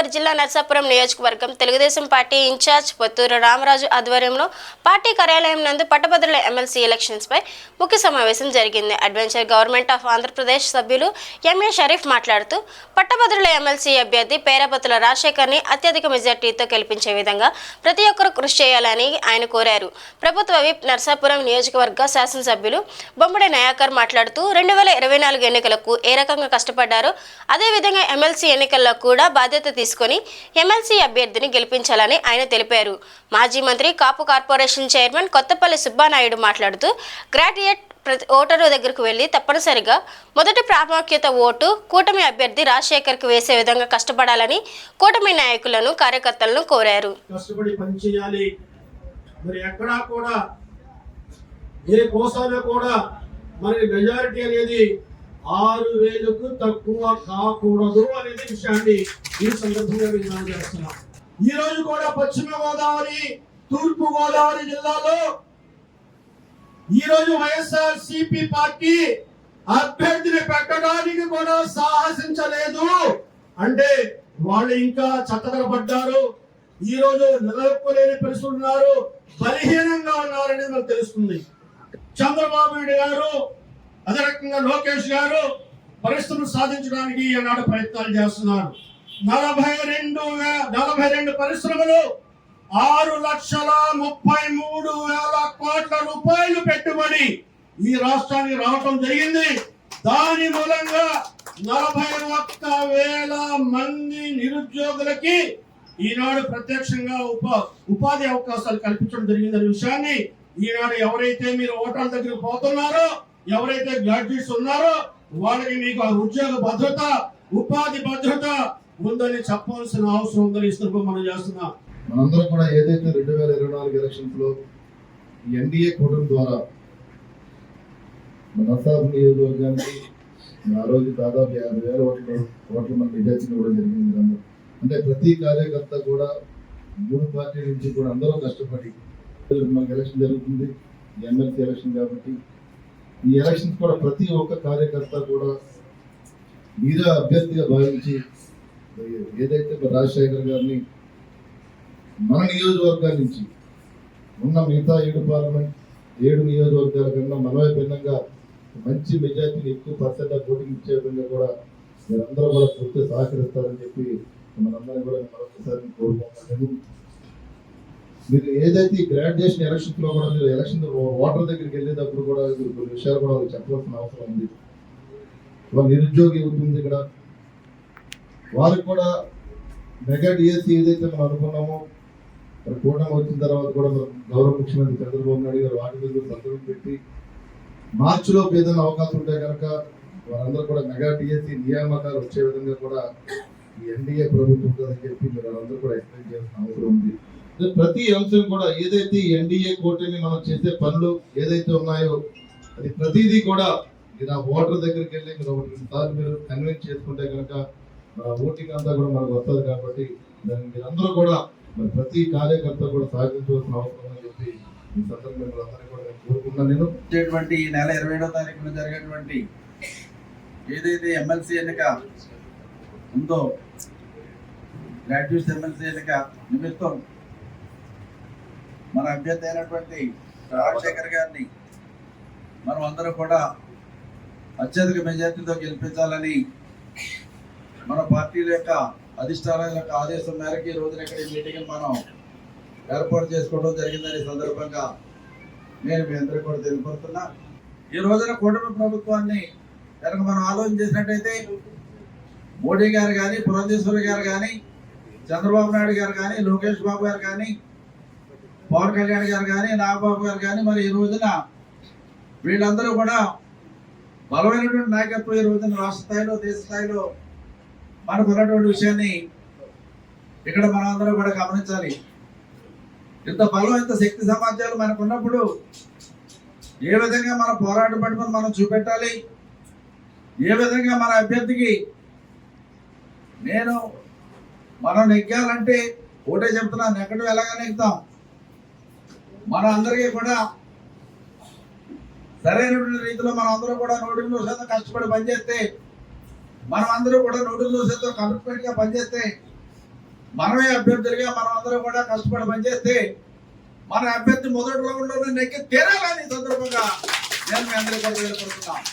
తూర్పుగోదావరి జిల్లా నర్సాపురం నియోజకవర్గం Telugu Desam party incharge Potturu Ramaraju ఆధ్వర్యంలో పార్టీ కార్యాలయం నందు పట్టభద్రుల ఎమ్మెల్సీ ఎలక్షన్స్ పై ముఖ్య సమావేశం జరిగింది. అడ్వెంచర్ గవర్నమెంట్ ఆఫ్ ఆంధ్రప్రదేశ్ సభ్యులు ఎంఏ షరీఫ్ మాట్లాడుతూ పట్టభద్రుల ఎమ్మెల్సీ అభ్యర్థి పేరాపతుల రాజశేఖర్ ని అత్యధిక మెజార్టీతో గెలిపించే విధంగా ప్రతి ఒక్కరూ కృషి చేయాలని ఆయన కోరారు. ప్రభుత్వ విప్ నర్సాపురం నియోజకవర్గ శాసనసభ్యులు బొమ్మడి నాయకర్ మాట్లాడుతూ 2024 ఎన్నికలకు ఏ రకంగా కష్టపడ్డారో అదే విధంగా ఎమ్మెల్సీ ఎన్నికల్లో కూడా బాధ్యత తీసుకొని ఎమ్మెల్సీ అభ్యర్థిని గెలిపించాలని ఆయన తెలిపారు. మాజీ మంత్రి కాపు కార్పొరేషన్ చైర్మన్ కొత్తపల్లి సుబ్బానాయుడు మాట్లాడుతూ గ్రాడ్యుయేట్ ప్రతి ఓటరు దగ్గరకు వెళ్లి తప్పనిసరిగా మొదటి ప్రాముఖ్యత ఓటు కూటమి అభ్యర్థి రాజశేఖర్కి వేసే విధంగా కష్టపడాలని కూటమి నాయకులను కార్యకర్తలను కోరారు. కష్టపడి పనిచేయాలి. మరి ఎక్కడా కూడా ఏ కోసాలో కూడా మరి మెజారిటీ అనేది 6,000కు తక్కువ కాకూడదు అనేది విషయాన్ని ఈ సందర్భంగా విజ్ఞానం చేస్తున్నాం. ఈ రోజు కూడా పశ్చిమ గోదావరి, తూర్పు గోదావరి జిల్లాలో ఈ రోజు వైఎస్ఆర్సీపీ పార్టీ అభ్యర్థిని పెట్టడానికి కూడా సాహసించలేదు అంటే వాళ్ళు ఇంకా చత్తగలపడ్డారు. ఈ రోజు నిలదొక్కులేని పరిస్థితులు ఉన్నారు, బలహీనంగా ఉన్నారనేది మనకు తెలుస్తుంది. చంద్రబాబు నాయుడు గారు అదే రకంగా లోకేష్ గారు పరిస్థితులు సాధించడానికి ఈనాడు ప్రయత్నాలు చేస్తున్నారు. 42 పరిశ్రమలు 6,33,000 కోట్ల రూపాయలు పెట్టుబడి ఈ రాష్ట్రానికి రావటం జరిగింది. దాని మూలంగా 41,000 మంది నిరుద్యోగులకి ఈనాడు ప్రత్యక్షంగా ఉపాధి అవకాశాలు కల్పించడం జరిగిందనే విషయాన్ని ఈనాడు ఎవరైతే మీరు ఓటర్ల దగ్గరికి పోతున్నారో, ఎవరైతే గ్రాడ్యుయేట్స్ ఉన్నారో వాళ్ళకి మీకు ఆ ఉద్యోగ భద్రత, ఉపాధి భద్రత ఉందని చెప్పాల్సిన అవసరం ఉందని ఈ సందర్భంగా మనం చేస్తున్నాం. మనందరం కూడా ఏదైతే 2024 ఎలక్షన్స్ లో ఎన్డీఏ కూటమి ద్వారా నర్సాపురం నియోజకవర్గానికి ఆ రోజు దాదాపు 50,000 ఓట్ల మన మెజార్టీని కూడా జరిగింది. అంటే ప్రతి కార్యకర్త కూడా 3 పార్టీల నుంచి కూడా అందరూ కష్టపడి మనకు ఎలక్షన్ జరుగుతుంది, ఎమ్మెల్సీ ఎలక్షన్ కాబట్టి ఈ ఎలక్షన్స్ కూడా ప్రతి ఒక్క కార్యకర్త కూడా మీరే అభ్యర్థిగా భావించి ఏదైతే రాజశేఖర్ గారిని మన నియోజకవర్గాల నుంచి ఉన్న మిగతా 7 నియోజకవర్గాల కన్నా మనమే భిన్నంగా మంచి మెజార్టీని ఎక్కువ పర్సెంట్ ఓటింగ్ ఇచ్చే విధంగా కూడా మీరందరూ కూడా పూర్తి సహకరిస్తారని చెప్పి మనందరం కూడా మరొకసారి కోరుకుంటున్నాను. మీరు ఏదైతే ఈ గ్రాడ్యుయేషన్ ఎలక్షన్స్ లో కూడా మీరు ఎలక్షన్ ఓటర్ దగ్గరికి వెళ్ళేటప్పుడు కూడా కొన్ని విషయాలు కూడా చెప్పవలసిన అవసరం ఉంది. నిరుద్యోగి ఉంటుంది ఇక్కడ, వారికి కూడా మెగా డిఎస్సి ఏదైతే మనం అనుకున్నామో కూటమి వచ్చిన తర్వాత కూడా గౌరవ ముఖ్యమంత్రి చంద్రబాబు నాయుడు గారు వాటి మీద సంతకం పెట్టి మార్చిలో ఏదైనా అవకాశం ఉంటే కనుక వారందరూ కూడా మెగా డిఎస్సి నియామకాలు వచ్చే విధంగా కూడా ఈ ఎన్డీఏ ప్రభుత్వం ఉంటుందని చెప్పి మీరు అందరూ కూడా ఎక్స్ప్లెయిన్ చేయాల్సిన అవసరం ఉంది. ప్రతి అంశం కూడా ఏదైతే ఎన్డీఏ కూటమి మనం చేసే పనులు ఏదైతే ఉన్నాయో అది ప్రతిదీ కూడా మీరు ఆ ఓటర్ దగ్గరికి వెళ్ళి మీరు 1-2 మీరు కన్విన్స్ చేసుకుంటే కనుక ఓటింగ్ అంతా కూడా మనకు వస్తుంది. కాబట్టి దాన్ని మీరందరూ కూడా ప్రతి కార్యకర్త కూడా సాధించవలసిన అవసరం అని చెప్పి ఈ సందర్భంగా అందరినీ కూడా నేను కోరుకున్నాను. నేను ఈ నెల 27వ తారీఖున జరిగేటువంటి ఏదైతే ఎమ్మెల్సీ ఎన్నిక ఉందో, గ్రాడ్యుయేట్స్ ఎమ్మెల్సీ ఎన్నిక నిమిత్తం మన అభ్యర్థి అయినటువంటి రాజశేఖర్ గారిని మనం అందరూ కూడా అత్యధిక మెజార్టీతో గెలిపించాలని మన పార్టీల యొక్క అధిష్టానాల యొక్క ఆదేశం మేరకు ఈ రోజున ఇక్కడ ఈ మీటింగ్ మనం ఏర్పాటు చేసుకోవడం జరిగిందని సందర్భంగా నేను మీ అందరికీ కూడా తెలియపడుతున్నా. ఈ రోజున కూటమి ప్రభుత్వాన్ని కనుక మనం ఆలోచన చేసినట్టయితే మోడీ గారు కానీ, పురంధేశ్వరి గారు కానీ, చంద్రబాబు నాయుడు గారు కానీ, లోకేష్ బాబు గారు కానీ, పవన్ కళ్యాణ్ గారు కానీ, నాగబాబు గారు కానీ, మరి ఈ రోజున వీళ్ళందరూ కూడా బలమైనటువంటి నాయకత్వం ఈ రోజున రాష్ట్ర స్థాయిలో, దేశ స్థాయిలో మనకు ఉన్నటువంటి విషయాన్ని ఇక్కడ మనం అందరూ కూడా గమనించాలి. ఇంత బలం, ఇంత శక్తి సామర్థ్యాలు మనకు ఉన్నప్పుడు ఏ విధంగా మన పోరాట పట్టుకొని మనం చూపెట్టాలి, ఏ విధంగా మన అభ్యర్థికి మనం నెగ్గాలంటే ఒకటే చెప్తున్నాను, ఎక్కడో ఎలాగా నెగ్గుతాం. మన అందరికీ కూడా సరైనటువంటి రీతిలో మనం అందరూ కూడా 100% కష్టపడి పనిచేస్తే, మనం అందరూ కూడా 100% కమిట్మెంట్ గా పనిచేస్తే మనమే అభ్యర్థులుగా మనం అందరం కూడా కష్టపడి పనిచేస్తే మన అభ్యర్థి మొదటి రౌండ్లోనే నెక్కి తీరాలని ఈ సందర్భంగా నేను మీ అందరికీ కూడా వేడుకుంటున్నాను.